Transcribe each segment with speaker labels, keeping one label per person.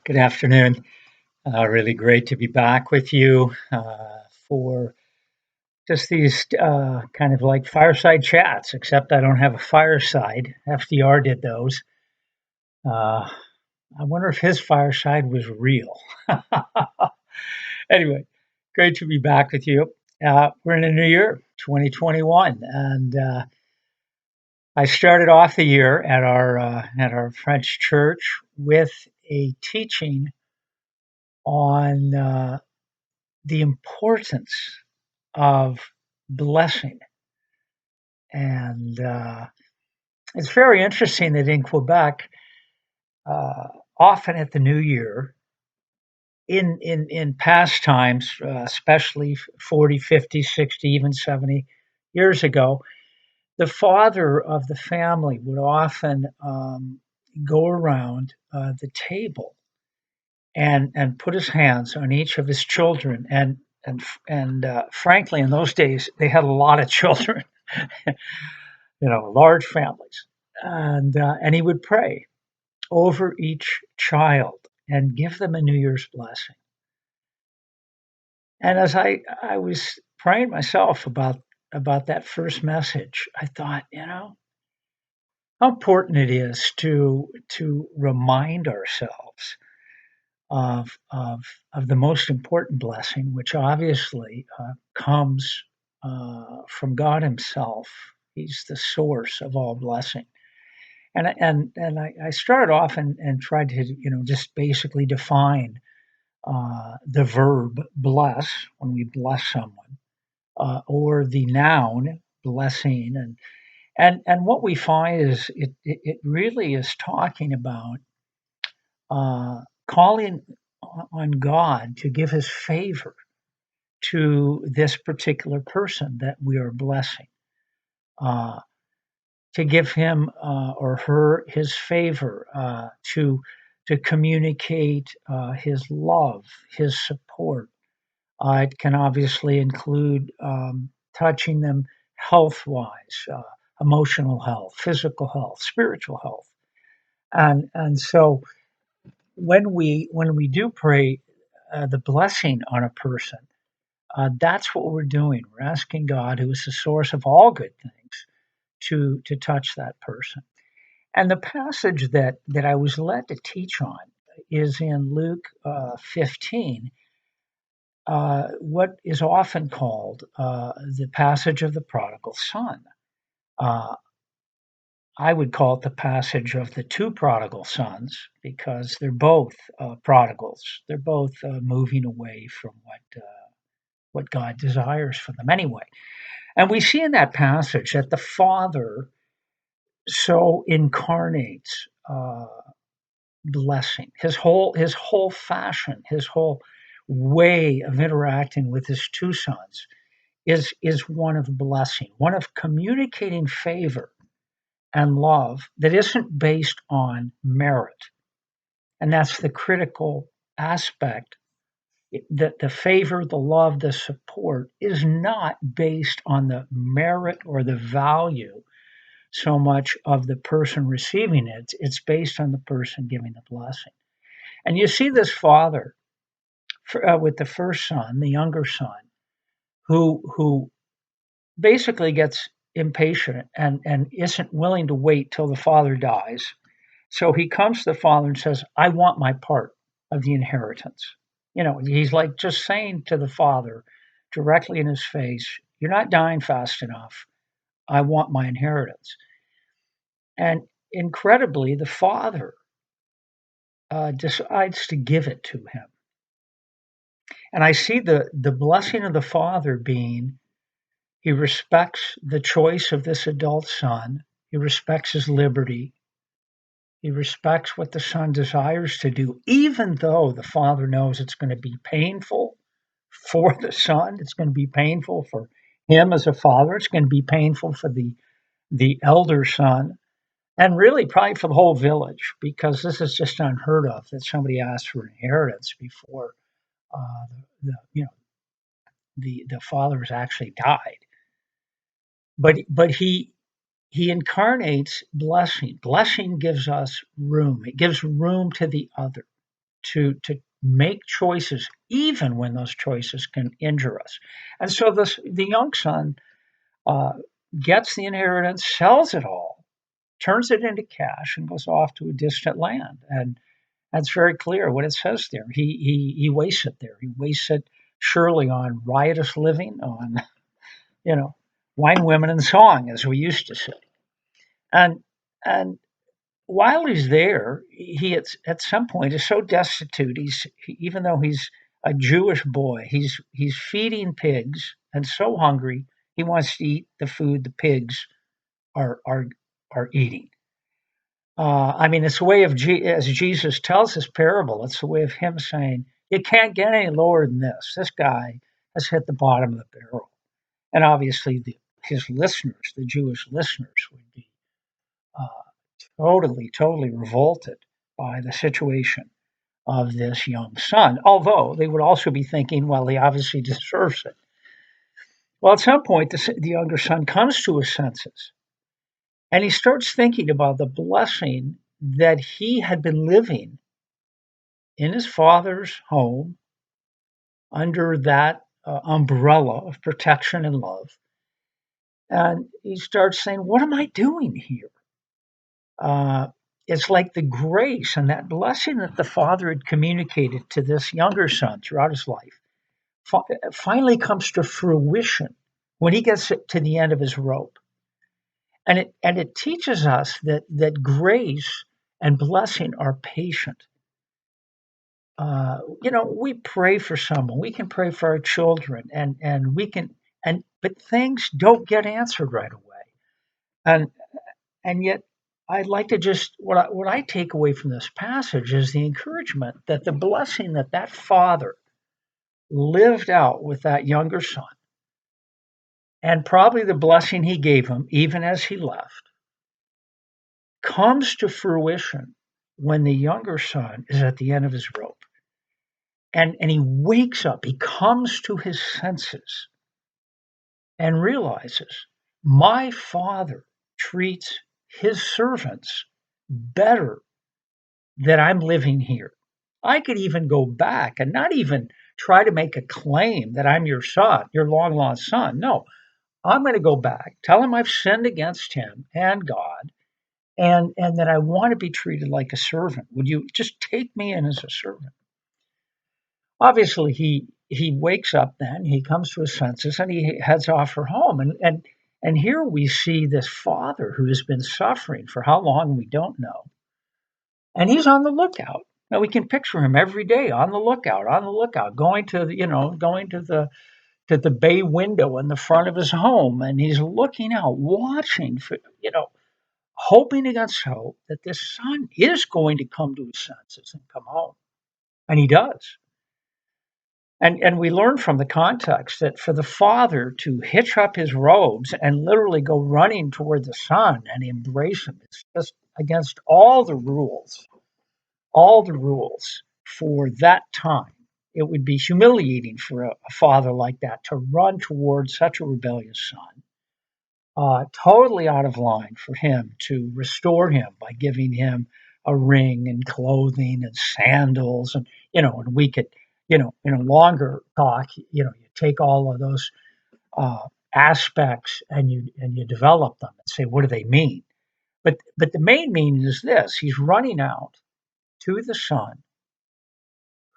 Speaker 1: Good afternoon. Really great to be back with you for just these kind of like fireside chats, except I don't have a fireside. FDR did those. Uh, I wonder if his fireside was real. Anyway, great to be back with you. We're in a new year, 2021, and I started off the year at our French church with a teaching on the importance of blessing. And it's very interesting that in Quebec, uh, often at the New Year, in past times, especially 40, 50, 60, even 70 years ago, the father of the family would often go around the table and put his hands on each of his children and frankly in those days they had a lot of children, large families, and he would pray over each child and give them a New Year's blessing. And as I was praying myself about that first message, I thought, how important it is to remind ourselves of of the most important blessing, which obviously comes from God Himself. He's the source of all blessing. And I started off and tried to just basically define the verb bless when we bless someone, or the noun blessing, and what we find is it really is talking about calling on God to give His favor to this particular person that we are blessing. Uh, to give him or her his favor, to communicate his love, his support. It can obviously include touching them health wise, emotional health, physical health, spiritual health, and so when we do pray the blessing on a person, that's what we're doing. We're asking God, who is the source of all good things, to touch that person. And the passage that I was led to teach on is in Luke 15, what is often called the passage of the prodigal son. Uh, I would call it the passage of the two prodigal sons because they're both prodigals. They're both moving away from what God desires for them anyway. And we see in that passage that the father so incarnates blessing. His whole fashion, his whole way of interacting with his two sons is one of blessing, one of communicating favor and love that isn't based on merit. And that's the critical aspect, that the favor, the love, the support is not based on the merit or the value so much of the person receiving it. It's based on the person giving the blessing. And you see this father with the first son, the younger son, who basically gets impatient and isn't willing to wait till the father dies. So he comes to the father and says, "I want my part of the inheritance." He's like just saying to the father directly in his face, "You're not dying fast enough. I want my inheritance." And incredibly, the father decides to give it to him. And I see the blessing of the father being, he respects the choice of this adult son. He respects his liberty. He respects what the son desires to do, even though the father knows it's going to be painful for the son. It's going to be painful for him as a father. It's going to be painful for the elder son, and really probably for the whole village, because this is just unheard of that somebody asks for inheritance before the father has actually died. But he incarnates blessing. Blessing gives us room. It gives room to the other, to make choices, even when those choices can injure us. And so the young son uh, gets the inheritance, sells it all, turns it into cash, and goes off to a distant land. And that's very clear what it says there. He wastes it there. He wastes it surely on riotous living, on you know wine, women, and song, as we used to say. And and while he's there, he at some point is so destitute. Even though he's a Jewish boy, he's feeding pigs and so hungry he wants to eat the food the pigs are are are eating. I mean, it's a way of as Jesus tells this parable. It's a way of him saying, "You can't get any lower than this. This guy has hit the bottom of the barrel." And obviously, his listeners, the Jewish listeners, would be uh, totally revolted by the situation of this young son. Although they would also be thinking, well, he obviously deserves it. Well, at some point, the younger son comes to his senses and he starts thinking about the blessing that he had been living in his father's home under that umbrella of protection and love. And he starts saying, what am I doing here? Uh, it's like the grace and that blessing that the father had communicated to this younger son throughout his life finally comes to fruition when he gets to the end of his rope. And it teaches us that grace and blessing are patient. We pray for someone, we can pray for our children, and we can, and but things don't get answered right away. And and yet, I'd like to just what I take away from this passage is the encouragement that the blessing that father lived out with that younger son, and probably the blessing he gave him even as he left, comes to fruition when the younger son is at the end of his rope. And he wakes up, he comes to his senses and realizes my father treats his servants better than I'm living here. I could even go back and not even try to make a claim that I'm your son, your long lost son. No, I'm going to go back, tell him I've sinned against him and God, and that I want to be treated like a servant. Would you just take me in as a servant? Obviously, he wakes up then, he comes to his senses, and he heads off for home. And here we see this father who has been suffering for how long we don't know, and he's on the lookout. Now we can picture him every day on the lookout, going to the bay window in the front of his home, and he's looking out, watching for hoping against hope that this son is going to come to his senses and come home, and he does. And we learn from the context that for the father to hitch up his robes and literally go running toward the son and embrace him, it's just against all the rules for that time. It would be humiliating for a father like that to run towards such a rebellious son. Totally out of line for him to restore him by giving him a ring and clothing and sandals. And we could, in a longer talk, you take all of those aspects and you develop them and say, what do they mean? But the main meaning is this: he's running out to the son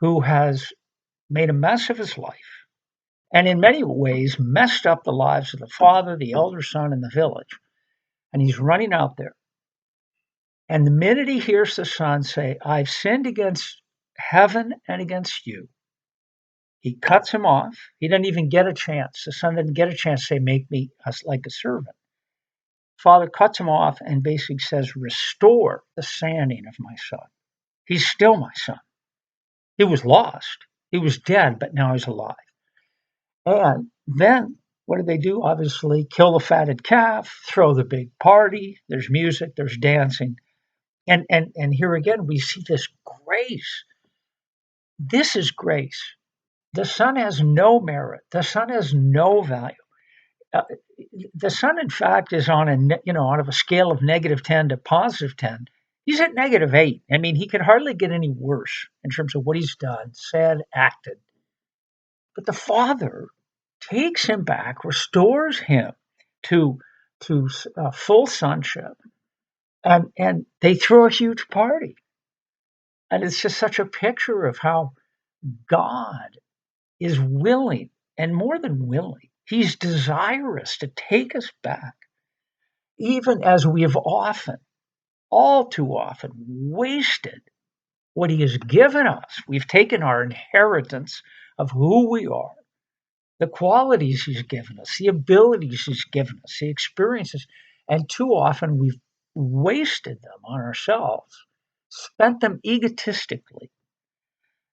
Speaker 1: who has made a mess of his life and in many ways messed up the lives of the father, the elder son, and the village. And he's running out there. And the minute he hears the son say, I've sinned against heaven and against you, he cuts him off. He doesn't even get a chance. The son doesn't get a chance to say, make me like a servant. Father cuts him off and basically says, restore the standing of my son. He's still my son. He was lost. He was dead, but now he's alive. And then what do they do? Obviously, kill the fatted calf, throw the big party. There's music, there's dancing. And here again, we see this grace. This is grace. The son has no merit. The son has no value. Uh, the son, in fact, is on out of a scale of -10 to +10. He's at -8. I mean, he can hardly get any worse in terms of what he's done, said, acted. But the Father takes him back, restores him to full sonship, and they throw a huge party. And it's just such a picture of how God is willing, and more than willing, He's desirous to take us back, even as we have often, all too often, wasted what He has given us. We've taken our inheritance of who we are, the qualities He's given us, the abilities He's given us, the experiences, and too often we've wasted them on ourselves, spent them egotistically.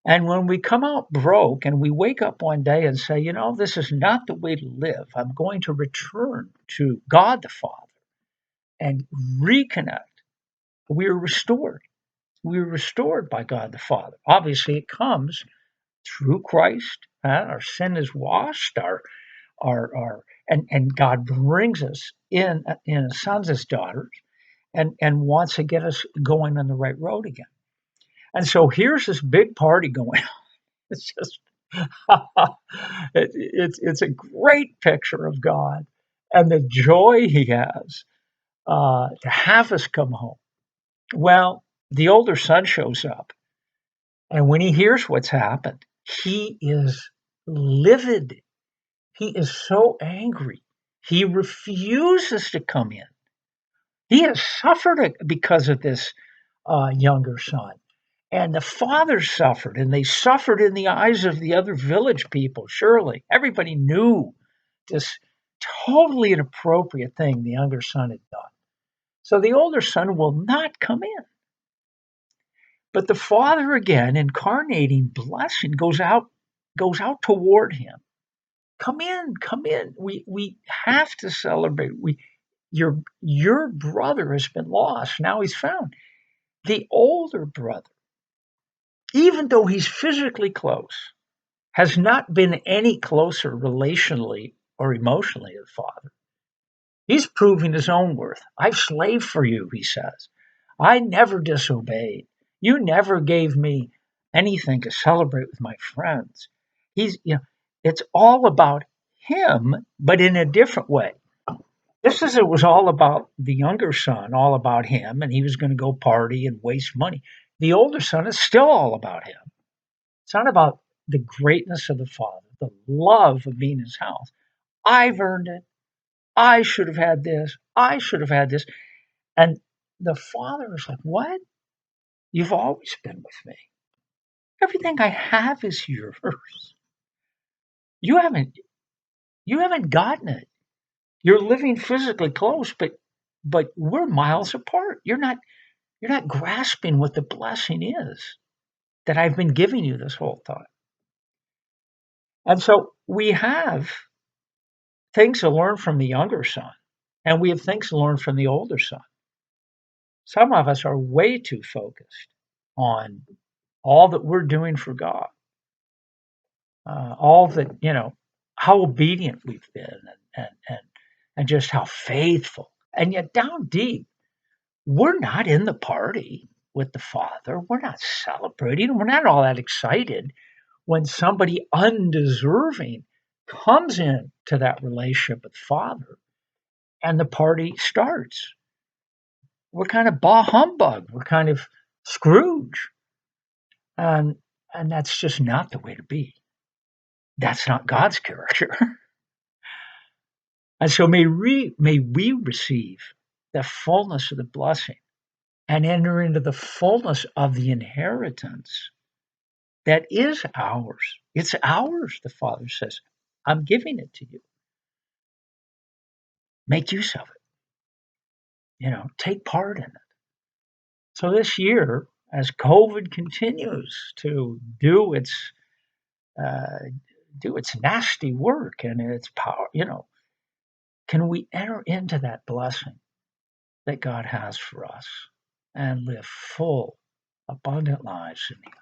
Speaker 1: And when we come out broke and we wake up one day and say, this is not the way to live, I'm going to return to God the Father and reconnect, we're restored. We're restored by God the Father. Obviously, it comes through Christ. Our sin is washed. And God brings us in as sons as daughters, and wants to get us going on the right road again. And so here's this big party going on. It's just it's a great picture of God and the joy He has to have us come home. Well, the older son shows up, and when he hears what's happened, he is livid. He is so angry. He refuses to come in. He has suffered because of this younger son. And the father suffered, and they suffered in the eyes of the other village people, surely. Everybody knew this totally inappropriate thing the younger son had done. So the older son will not come in. But the father, again, incarnating blessing, goes out toward him. Come in, come in. We have to celebrate. Your brother has been lost. Now he's found. The older brother, even though he's physically close, has not been any closer relationally or emotionally to the father. He's proving his own worth. I've slaved for you, he says. I never disobeyed. You never gave me anything to celebrate with my friends. It's all about him, but in a different way. Just as it was all about the younger son, all about him, and he was going to go party and waste money, the older son is still all about him. It's not about the greatness of the father, the love of being in his house. I've earned it. I should have had this. I should have had this. And the father is like, what? You've always been with me. Everything I have is yours. You haven't you haven't gotten it. You're living physically close, but we're miles apart. You're not grasping what the blessing is that I've been giving you this whole time. And so we have things to learn from the younger son, and we have things to learn from the older son. Some of us are way too focused on all that we're doing for God, all that, how obedient we've been, and just how faithful. And yet, down deep, we're not in the party with the Father. We're not celebrating. We're not all that excited when somebody undeserving comes in to that relationship with Father and the party starts. We're kind of bah humbug. We're kind of Scrooge. And and that's just not the way to be. That's not God's character. And so may we receive the fullness of the blessing and enter into the fullness of the inheritance that is ours. It's ours, the Father says. I'm giving it to you. Make use of it. Take part in it. So this year, as COVID continues to uh, do its nasty work and its power, can we enter into that blessing that God has for us and live full, abundant lives in Him?